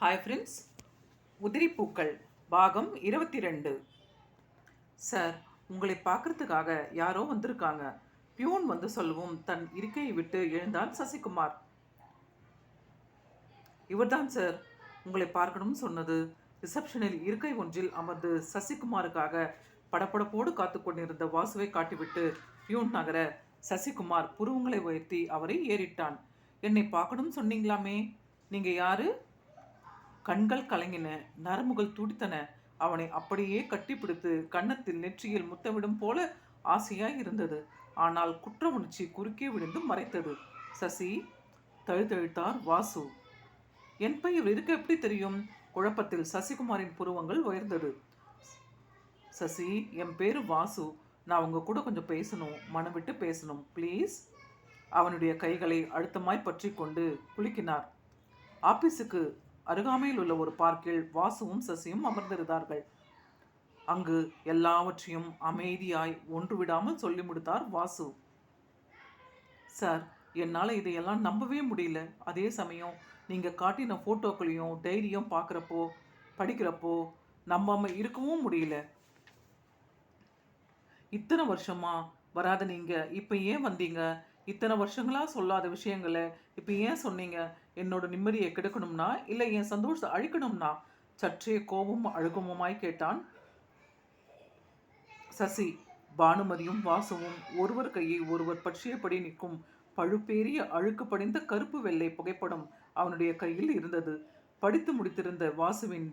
Hi friends, Uthiripookkal பாகம் 22. Sir, உங்களை பார்க்கறதுக்காக யாரோ வந்திருக்காங்க. பியூன் வந்து சொல்லவும் தன் இருக்கையை விட்டு எழுந்தான் சசிகுமார். இவர்தான் சார் உங்களை பார்க்கணும்னு சொன்னது. ரிசப்ஷனில் இருக்கை ஒன்றில் அமர்ந்து சசிகுமாருக்காக படப்படப்போடு காத்து கொண்டிருந்த வாசுவை காட்டிவிட்டு பியூன் நகர சசிகுமார் புருவங்களை உயர்த்தி அவரை ஏறிட்டான். என்னை பார்க்கணும்னு சொன்னீங்களாமே, நீங்க யாரு? கண்கள் கலங்கின, நரம்புகள் துடித்தன. அவனை அப்படியே கட்டிப்பிடித்து கன்னத்தில் நெற்றியில் முத்தமிடும் போல ஆசையாய் இருந்தது. ஆனால் குற்ற உணர்ச்சி குறுக்கே விழுந்து மறைத்தது. சசி, தழுத்தழுத்தார் வாசு. என் பெயர் இருக்க எப்படி தெரியும்? குழப்பத்தில் சசிகுமாரின் புருவங்கள் உயர்ந்தது. சசி, என் பேரு வாசு. நான் உங்க கூட கொஞ்சம் பேசணும், மனம் விட்டு பேசணும், ப்ளீஸ். அவனுடைய கைகளை அழுத்தமாய் பற்றி கொண்டு குலுக்கினார். ஆபீஸுக்கு அருகாமையில் உள்ள ஒரு பார்க்கில் வாசுவும் சசியும் அமர்ந்திருந்தார்கள். அங்கு எல்லாவற்றையும் அமைதியாய் ஒன்று விடாமல் சொல்லி முடித்தார் வாசு. சார், என்னால் இதையெல்லாம் நம்பவே முடியல. அதே சமயம் நீங்கள் காட்டின ஃபோட்டோக்களையும் டைரியும் பார்க்குறப்போ படிக்கிறப்போ நம்பாம இருக்கவும் முடியல. இத்தனை வருஷமா வராத நீங்கள் இப்போ ஏன் வந்தீங்க? இத்தனை வருஷங்களாக சொல்லாத விஷயங்களை இப்போ ஏன் சொன்னீங்க? என்னோட நிம்மதியை கெடுக்கணும்னா இல்லை என் சந்தோஷத்தை அழிக்கணும்னா? சற்றே கோபமும் அழுகமுமாய் கேட்டான் சசி. பானுமதியும் வாசுவும் ஒருவர் கையை ஒருவர் பற்றியபடி நிற்கும் பழுப்பேறிய அழுக்கு படிந்த கருப்பு வெள்ளை புகைப்படம் அவனுடைய கையில் இருந்தது. படித்து முடித்திருந்த வாசுவின்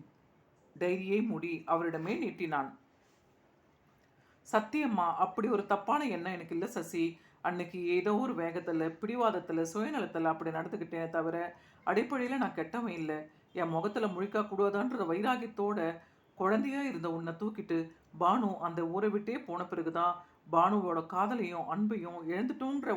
டைரியை மூடி அவரிடமே நீட்டினான். சத்தியம்மா, அப்படி ஒரு தப்பான எண்ணம் எனக்கு இல்லை சசி. அன்னைக்கு ஏதோ ஒரு வேகத்தில், பிடிவாதத்தில், சுயநலத்தில் அப்படி நடந்துக்கிட்டேனே தவிர அடிப்படையில் நான் கெட்டவன் இல்லை. என் முகத்தில் முழிக்கா கூடாதான்ற வைராகியத்தோட குழந்தையா இருந்த உன்னை தூக்கிட்டு பானு அந்த ஊரை விட்டே போன பிறகுதான் பானுவோட காதலையும் அன்பையும் இழந்துட்டோன்ற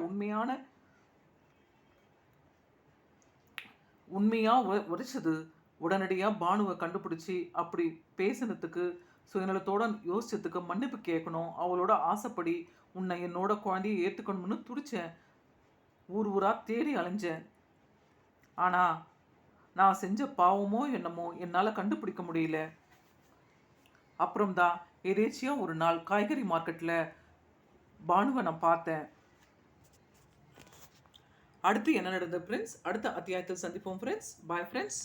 உண்மையா உரைச்சது. உடனடியாக பானுவை கண்டுபிடிச்சி அப்படி பேசினதுக்கு, சுயநலத்தோட யோசிச்சதுக்கு மன்னிப்பு கேட்கணும். அவளோட ஆசைப்படி உன்னை என்னோட குழந்தையை ஏற்றுக்கணும்னு துடிச்சேன். ஊர் ஊராக தேடி அலைஞ்சேன். ஆனால் நான் செஞ்ச பாவமோ என்னமோ என்னால் கண்டுபிடிக்க முடியல. அப்புறம்தான் எதேச்சியாக ஒரு நாள் காய்கறி மார்க்கெட்டில் பானுவை நான் பார்த்தேன். அடுத்து என்ன நடந்தது ஃப்ரெண்ட்ஸ்? அடுத்த அத்தியாயத்தில் சந்திப்போம் ஃப்ரெண்ட்ஸ். Bye friends.